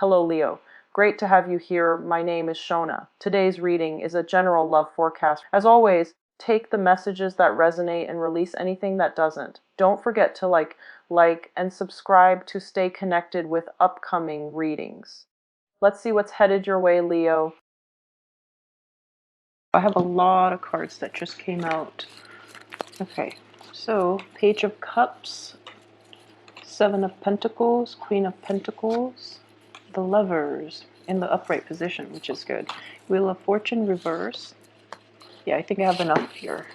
Hello, Leo. Great to have you here. My name is Shona. Today's reading is a general love forecast. As always, take the messages that resonate and release anything that doesn't. Don't forget to like, and subscribe to stay connected with upcoming readings. Let's see what's headed your way, Leo. I have a lot of cards that just came out. Okay, so Page of Cups, Seven of Pentacles, Queen of Pentacles, the Lovers in the upright position, which is good. Wheel of Fortune reverse. Yeah, I think I have enough here.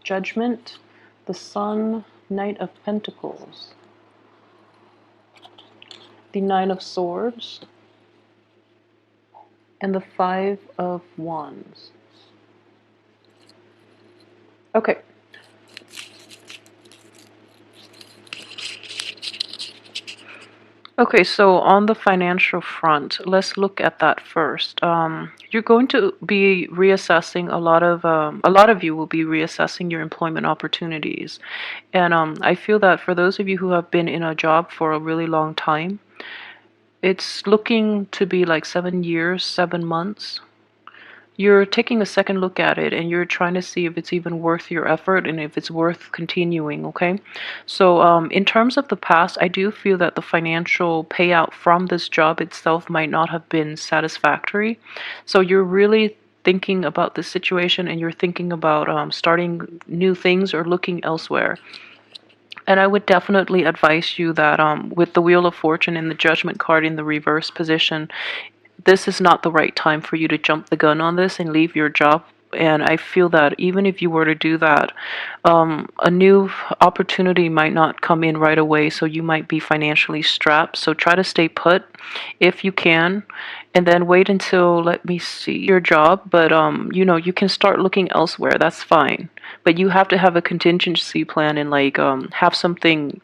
Judgment, the Sun, Knight of Pentacles, the Nine of Swords, and the Five of Wands. Okay. Okay, so on the financial front, let's look at that first. You're going to be reassessing a lot of you will be reassessing your employment opportunities, and I feel that for those of you who have been in a job for a really long time, it's looking to be like 7 years, 7 months. You're taking a second look at it and you're trying to see if it's even worth your effort and if it's worth continuing, okay? So in terms of the past, I do feel that the financial payout from this job itself might not have been satisfactory. So you're really thinking about the situation and you're thinking about starting new things or looking elsewhere. And I would definitely advise you that with the Wheel of Fortune and the Judgment card in the reverse position, this is not the right time for you to jump the gun on this and leave your job. And I feel that even if you were to do that, a new opportunity might not come in right away, so you might be financially strapped. So try to stay put if you can, and then wait until, let me see, your job. But you know, you can start looking elsewhere. That's fine. But you have to have a contingency plan and have something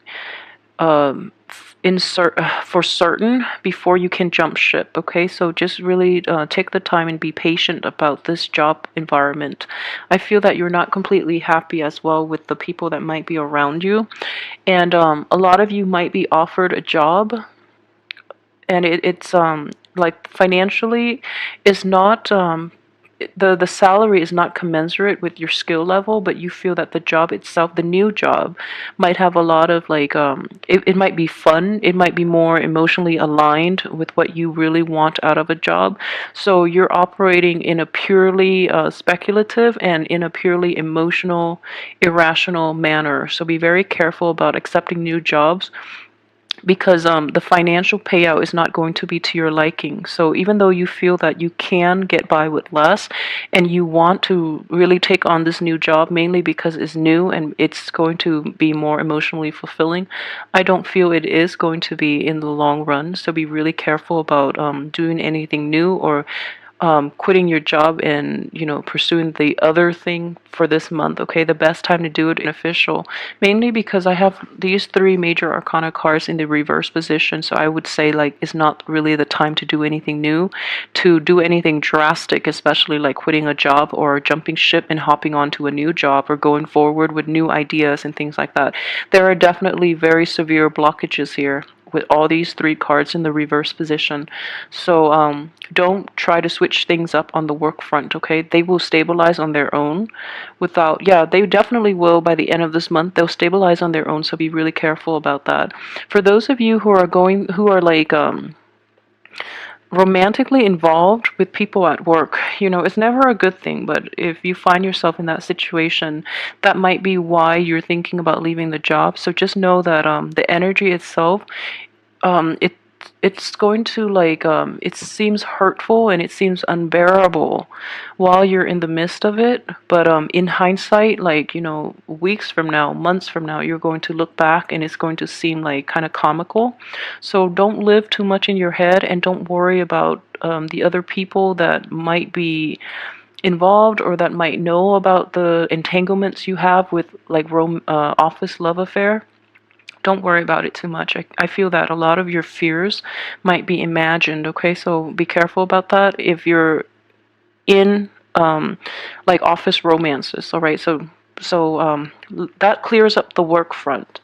for certain before you can jump ship. Okay, so just really take the time and be patient about this job environment. I feel that you're not completely happy as well with the people that might be around you, and a lot of you might be offered a job, and it's like financially is not the salary is not commensurate with your skill level, but you feel that the job itself, the new job, might have a lot of it might be fun, it might be more emotionally aligned with what you really want out of a job. So you're operating in a purely speculative and in a purely emotional, irrational manner. So be very careful about accepting new jobs, because the financial payout is not going to be to your liking. So even though you feel that you can get by with less and you want to really take on this new job mainly because it's new and it's going to be more emotionally fulfilling, I don't feel it is going to be in the long run. So be really careful about doing anything new or quitting your job and pursuing the other thing for this month. Okay, the best time to do it is official, mainly because I have these three major arcana cards in the reverse position. So I would say it's not really the time to do anything new, to do anything drastic, especially like quitting a job or jumping ship and hopping onto a new job or going forward with new ideas and things like that. There are definitely very severe blockages here with all these three cards in the reverse position. So don't try to switch things up on the work front, okay? They will stabilize on their own without, yeah, they definitely will by the end of this month. They'll stabilize on their own, so be really careful about that. For those of you who are romantically involved with people at work, it's never a good thing, but if you find yourself in that situation, that might be why you're thinking about leaving the job. So just know that the energy itself, it's going to it seems hurtful and it seems unbearable while you're in the midst of it, but in hindsight, weeks from now, months from now, you're going to look back and it's going to seem like kind of comical. So don't live too much in your head and don't worry about the other people that might be involved or that might know about the entanglements you have with office love affair. Don't worry about it too much. I feel that a lot of your fears might be imagined, okay? So be careful about that if you're in office romances, all right? So that clears up the work front.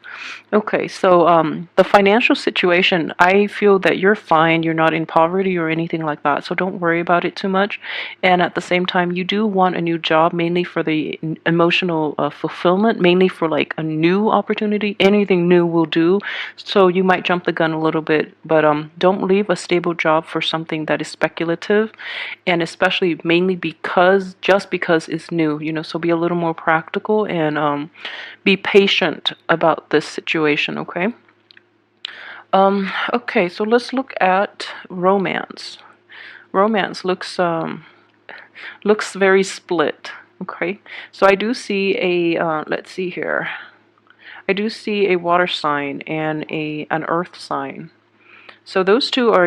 Okay, so the financial situation, I feel that you're fine. You're not in poverty or anything like that, so don't worry about it too much. And at the same time, you do want a new job, mainly for the emotional fulfillment, mainly for like a new opportunity. Anything new will do. So you might jump the gun a little bit, but don't leave a stable job for something that is speculative, and especially mainly because just because it's new. So be a little more practical and be patient about this situation, okay? Okay, so let's look at romance. Romance looks very split, okay? So I do see a let's see here. I do see a water sign and an earth sign. So those two are,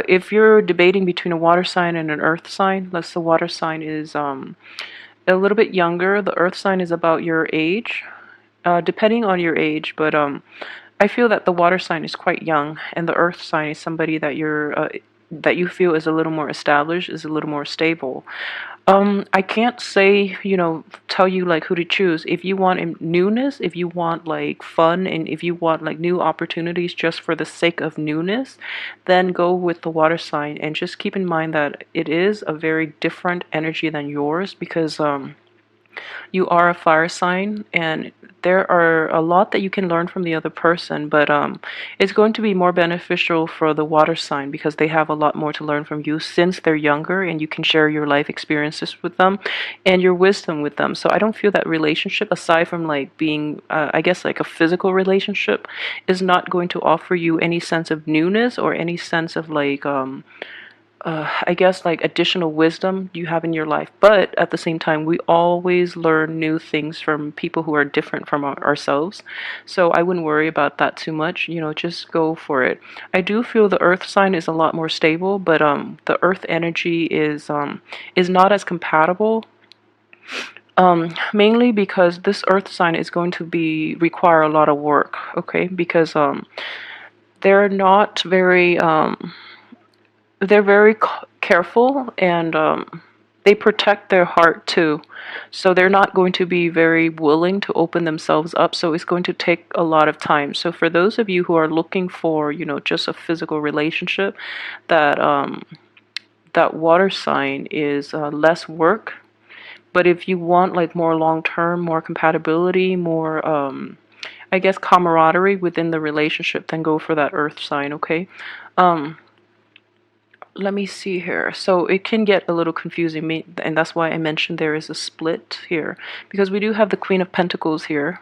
if you're debating between a water sign and an earth sign, let's the water sign is a little bit younger. The earth sign is about your age, depending on your age, but I feel that the water sign is quite young, and the earth sign is somebody that you feel is a little more established, is a little more stable. I can't say, tell you like who to choose. If you want newness, if you want like fun, and if you want like new opportunities just for the sake of newness, then go with the water sign. And just keep in mind that it is a very different energy than yours, because you are a fire sign, and there are a lot that you can learn from the other person, but it's going to be more beneficial for the water sign because they have a lot more to learn from you since they're younger, and you can share your life experiences with them and your wisdom with them. So I don't feel that relationship, aside from like being I guess like a physical relationship, is not going to offer you any sense of newness or any sense of like I guess like additional wisdom you have in your life. But at the same time, we always learn new things from people who are different from ourselves. So I wouldn't worry about that too much. Just go for it. I do feel the earth sign is a lot more stable, but the earth energy is not as compatible. Mainly because this earth sign is going to be require a lot of work, okay? Because they're not very they're very careful, and they protect their heart too. So they're not going to be very willing to open themselves up. So it's going to take a lot of time. So for those of you who are looking for, just a physical relationship, that water sign is less work. But if you want like more long term, more compatibility, more I guess camaraderie within the relationship, then go for that earth sign, okay? Um, Let me see here. So it can get a little confusing, and that's why I mentioned there is a split here, because we do have the Queen of Pentacles here.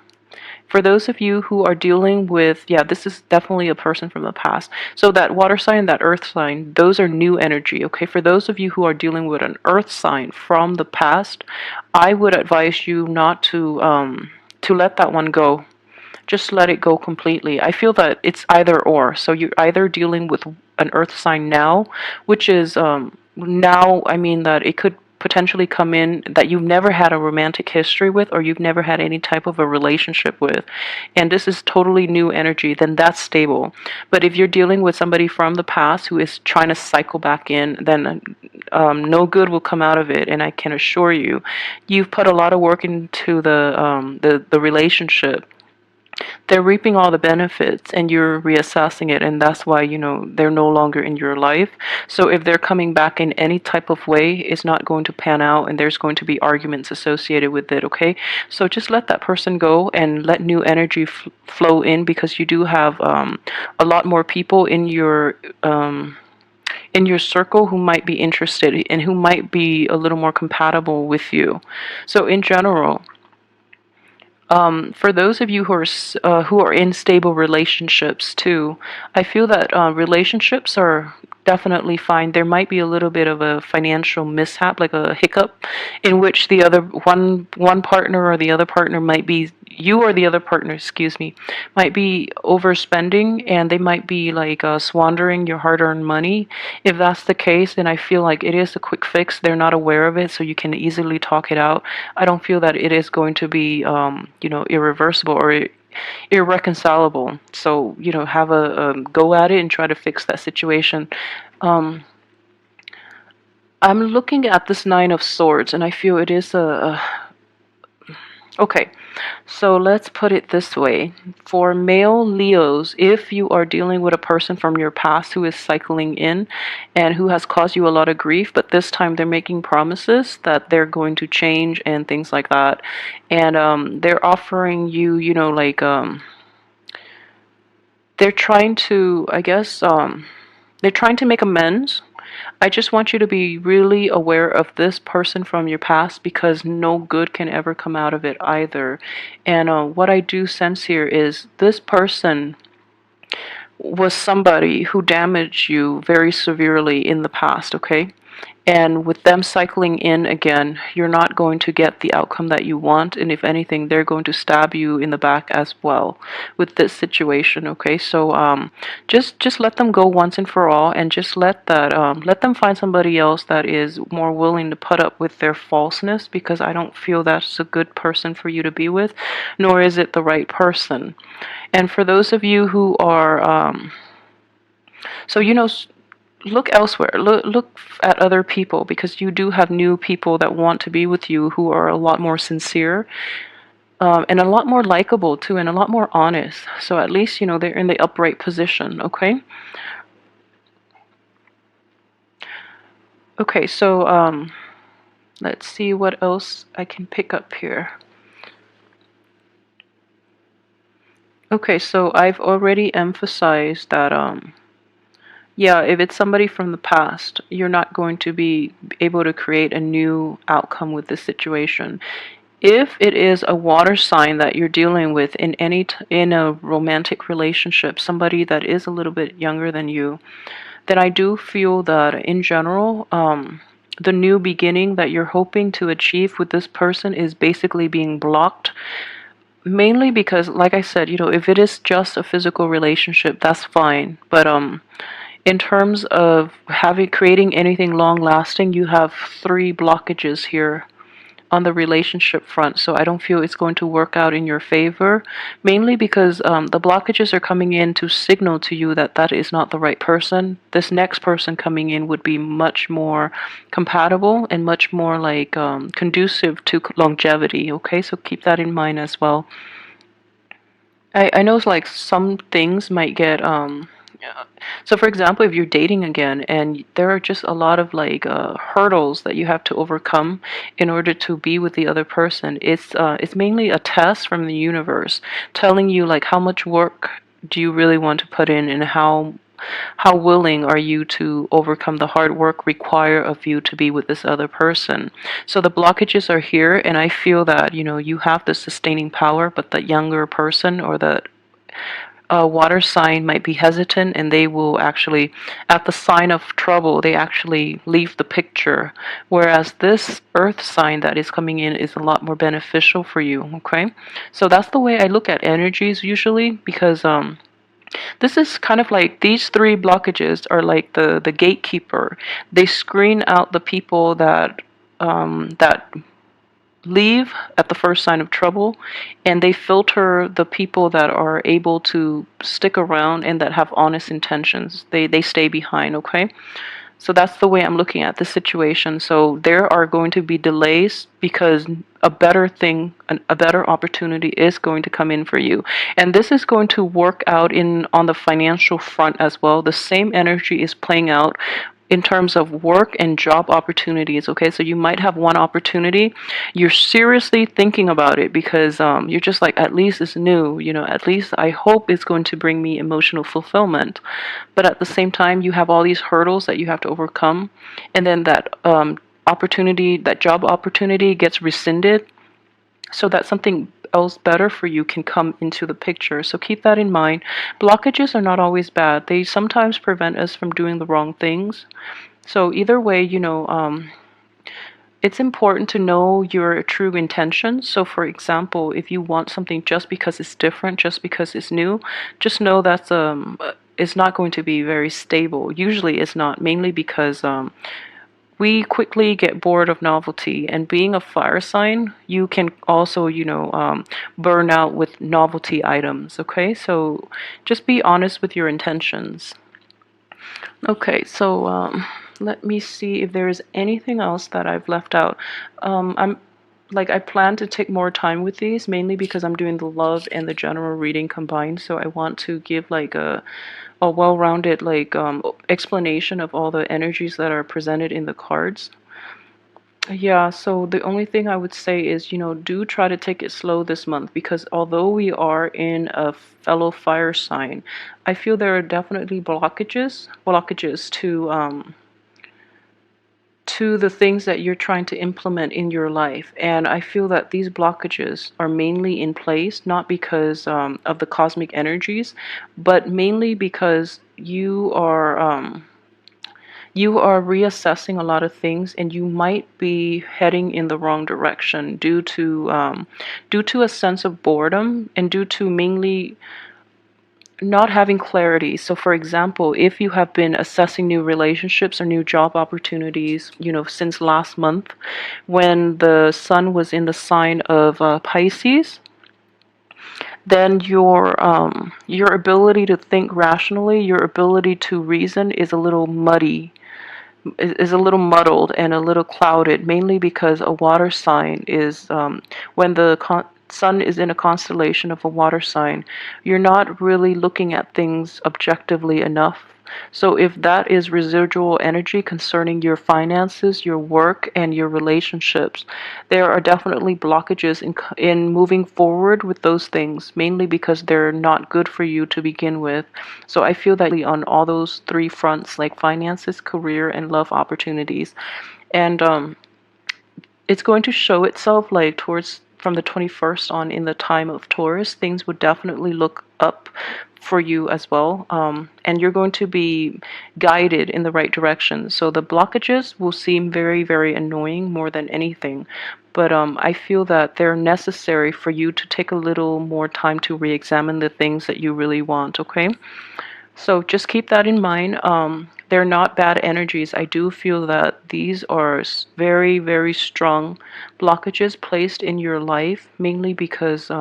For those of you who are dealing with, yeah, this is definitely a person from the past. So that water sign, that earth sign, those are new energy, okay? For those of you who are dealing with an earth sign from the past, I would advise you not to let that one go. Just let it go completely. I feel that it's either or. So you're either dealing with an earth sign now, which is now, I mean that it could potentially come in that you've never had a romantic history with, or you've never had any type of a relationship with, and this is totally new energy, then that's stable. But if you're dealing with somebody from the past who is trying to cycle back in, then no good will come out of it. And I can assure you, you've put a lot of work into the relationship. They're reaping all the benefits, and you're reassessing it, and that's why they're no longer in your life. So if they're coming back in any type of way, it's not going to pan out, and there's going to be arguments associated with it, okay? So just let that person go and let new energy flow in, because you do have a lot more people in your circle who might be interested and who might be a little more compatible with you. So in general, for those of you who are in stable relationships too, I feel that relationships are definitely fine. There might be a little bit of a financial mishap, like a hiccup, in which the other one partner or the other partner might be you or the other partner, excuse me, might be overspending, and they might be like squandering your hard-earned money. If that's the case, then I feel like it is a quick fix. They're not aware of it, so you can easily talk it out. I don't feel that it is going to be, irreversible or irreconcilable. So, have a go at it and try to fix that situation. Um, I'm looking at this Nine of Swords, and I feel it is Okay, so let's put it this way. For male Leos, if you are dealing with a person from your past who is cycling in and who has caused you a lot of grief, but this time they're making promises that they're going to change and things like that. And they're offering you, they're trying to, I guess, they're trying to make amends. I just want you to be really aware of this person from your past because no good can ever come out of it either. And what I do sense here is this person was somebody who damaged you very severely in the past, okay? And with them cycling in again, you're not going to get the outcome that you want. And if anything, they're going to stab you in the back as well with this situation. Okay, so just let them go once and for all, and just let them find somebody else that is more willing to put up with their falseness. Because I don't feel that's a good person for you to be with, nor is it the right person. And for those of you who are so look elsewhere. Look at other people because you do have new people that want to be with you who are a lot more sincere and a lot more likable too, and a lot more honest. So at least they're in the upright position. Okay. Okay. So let's see what else I can pick up here. Okay. So I've already emphasized that yeah, if it's somebody from the past, you're not going to be able to create a new outcome with this situation. If it is a water sign that you're dealing with in in a romantic relationship, somebody that is a little bit younger than you, then I do feel that in general, the new beginning that you're hoping to achieve with this person is basically being blocked. Mainly because, like I said, if it is just a physical relationship, that's fine. But in terms of creating anything long lasting, you have three blockages here on the relationship front. So I don't feel it's going to work out in your favor, mainly because the blockages are coming in to signal to you that that is not the right person. This next person coming in would be much more compatible and much more like conducive to longevity. Okay, so keep that in mind as well. I know like some things might get so for example, if you're dating again and there are just a lot of like hurdles that you have to overcome in order to be with the other person, it's mainly a test from the universe telling you like how much work do you really want to put in, and how willing are you to overcome the hard work required of you to be with this other person. So the blockages are here, and I feel that you have the sustaining power, but the younger person or the water sign might be hesitant, and they will actually, at the sign of trouble, they actually leave the picture. Whereas this earth sign that is coming in is a lot more beneficial for you. Okay, so that's the way I look at energies usually, because this is kind of like these three blockages are like the gatekeeper. They screen out the people that leave at the first sign of trouble, and they filter the people that are able to stick around and that have honest intentions. They stay behind. Okay, so that's the way I'm looking at the situation. So there are going to be delays because a better thing, a better opportunity is going to come in for you. And this is going to work out on the financial front as well. The same energy is playing out in terms of work and job opportunities. Okay, so you might have one opportunity, you're seriously thinking about it because you're just like, at least it's new, at least I hope it's going to bring me emotional fulfillment. But at the same time, you have all these hurdles that you have to overcome, and then that that job opportunity gets rescinded so that something else better for you can come into the picture. So keep that in mind. Blockages are not always bad. They sometimes prevent us from doing the wrong things. So either way, it's important to know your true intentions. So for example, if you want something just because it's different, just because it's new, just know that's it's not going to be very stable. Usually it's not, mainly because we quickly get bored of novelty, and being a fire sign, you can also burn out with novelty items. Okay, so just be honest with your intentions. Okay, so let me see if there is anything else that I've left out. I'm like I plan to take more time with these, mainly because I'm doing the love and the general reading combined. So I want to give like a well-rounded like explanation of all the energies that are presented in the cards. Yeah, so the only thing I would say is, do try to take it slow this month, because although we are in a fellow fire sign, I feel there are definitely blockages to the things that you're trying to implement in your life. And I feel that these blockages are mainly in place, not because of the cosmic energies, but mainly because you are reassessing a lot of things, and you might be heading in the wrong direction due to a sense of boredom, and due to mainly not having clarity. So, for example, if you have been assessing new relationships or new job opportunities, since last month, when the sun was in the sign of Pisces, then your ability to think rationally, your ability to reason is a little muddy, is a little muddled and a little clouded, mainly because a water sign is, when the sun is in a constellation of a water sign, you're not really looking at things objectively enough. So if that is residual energy concerning your finances, your work, and your relationships, there are definitely blockages in moving forward with those things, mainly because they're not good for you to begin with. So I feel that on all those three fronts, like finances, career, and love opportunities. And it's going to show itself like towards from the 21st on, in the time of Taurus. Things would definitely look up for you as well. And you're going to be guided in the right direction. So the blockages will seem very, very annoying more than anything. But I feel that they're necessary for you to take a little more time to re-examine the things that you really want, okay? So just keep that in mind. They're not bad energies. I do feel that these are very, very strong blockages placed in your life, mainly because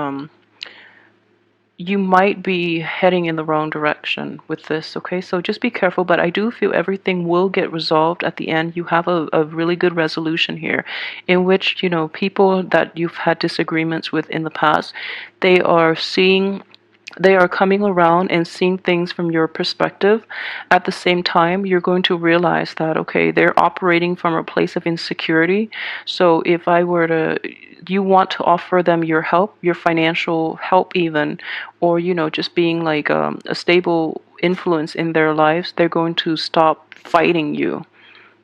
you might be heading in the wrong direction with this, okay? So just be careful, but I do feel everything will get resolved at the end. You have a really good resolution here, in which, people that you've had disagreements with in the past, they are seeing they are coming around and seeing things from your perspective. At the same time, you're going to realize that, okay, they're operating from a place of insecurity. So if you want to offer them your help, your financial help even, or, just being like a stable influence in their lives, they're going to stop fighting you.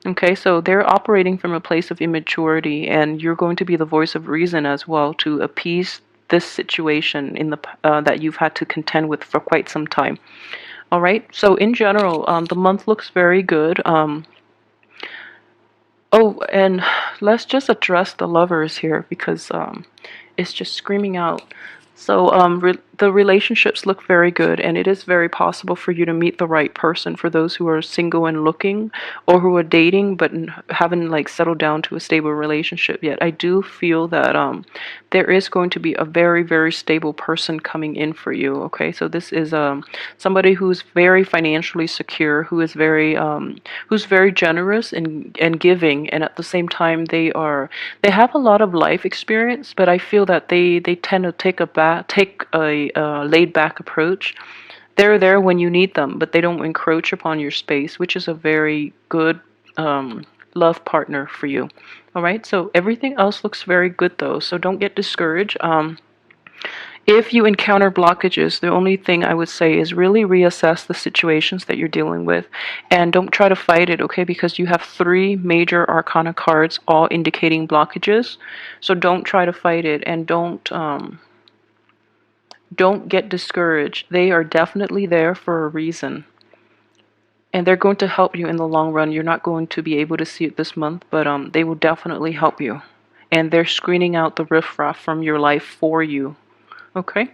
Okay, so they're operating from a place of immaturity, and you're going to be the voice of reason as well to appease this situation that you've had to contend with for quite some time. All right, so in general, the month looks very good. Oh, and let's just address the lovers here, because it's just screaming out. So the relationships look very good, and it is very possible for you to meet the right person for those who are single and looking, or who are dating but haven't like settled down to a stable relationship yet. I do feel that there is going to be a very, very stable person coming in for you. Okay, so this is somebody who's very financially secure, who's very generous and giving, and at the same time they have a lot of life experience, but I feel that they tend to take a laid back approach. They're there when you need them, but they don't encroach upon your space, which is a very good love partner for you. All right, so everything else looks very good though, so don't get discouraged. If you encounter blockages, the only thing I would say is really reassess the situations that you're dealing with, and don't try to fight it, okay? Because you have three major arcana cards all indicating blockages. So don't try to fight it, and don't get discouraged. They are definitely there for a reason. And they're going to help you in the long run. You're not going to be able to see it this month, but they will definitely help you. And they're screening out the riffraff from your life for you. Okay?